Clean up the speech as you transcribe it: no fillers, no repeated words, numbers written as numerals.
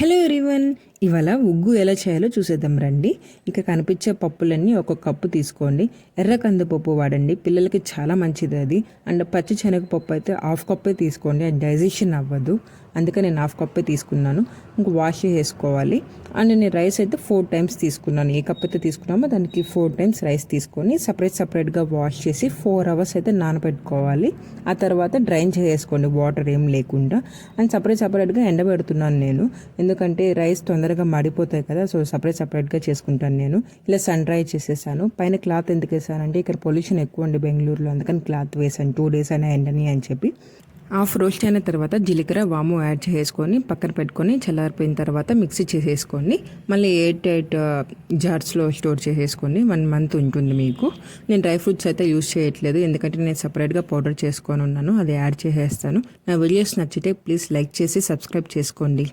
Hello everyone, ఇవాళ ఉగ్గు ఎలా చేయాలో చూసేద్దాం రండి. ఇక కనిపించే పప్పులన్నీ ఒక కప్పు తీసుకోండి. ఎర్ర కందిపప్పు వాడండి, పిల్లలకి చాలా మంచిది అది. అండ్ పచ్చి శనగపప్పు అయితే హాఫ్ కప్పే తీసుకోండి, అండ్ డైజెషన్ అవ్వదు, అందుకని నేను హాఫ్ కప్పే తీసుకున్నాను. ఇంక వాష్ చేసుకోవాలి. అండ్ నేను రైస్ అయితే 4 టైమ్స్ తీసుకున్నాను. ఏ కప్ అయితే తీసుకున్నామో దానికి 4 టైమ్స్ రైస్ తీసుకొని సపరేట్గా వాష్ చేసి 4 అవర్స్ అయితే నానబెట్టుకోవాలి. ఆ తర్వాత డ్రైన్ చేసుకోండి వాటర్ ఏం లేకుండా. అండ్ సపరేట్గా ఎండబెడుతున్నాను నేను, ఎందుకంటే రైస్ తొందరగా మడిపోతాయి కదా, సో సపరేట్గా చేసుకుంటాను నేను. ఇలా సన్ డ్రై చేసేసాను. పైన క్లాత్ ఎందుకు వేసానంటే ఇక్కడ పొల్యూషన్ ఎక్కువ అండి బెంగళూరులో, అందుకని క్లాత్ వేసాను 2 days అయినా ఎండని అని చెప్పి. హాఫ్ రోస్ట్ అయిన తర్వాత జీలకర్ర వాము యాడ్ చేసుకొని పక్కన పెట్టుకొని చల్లారిపోయిన తర్వాత మిక్సీ చేసేసుకోండి. మళ్ళీ 8 జార్స్లో స్టోర్ చేసేసుకోండి. 1 month ఉంటుంది మీకు. నేను డ్రై ఫ్రూట్స్ అయితే యూస్ చేయట్లేదు, ఎందుకంటే నేను సపరేట్గా పౌడర్ చేసుకొని ఉన్నాను, అది యాడ్ చేసేస్తాను. నా వీడియోస్ నచ్చితే ప్లీజ్ లైక్ చేసి సబ్స్క్రైబ్ చేసుకోండి.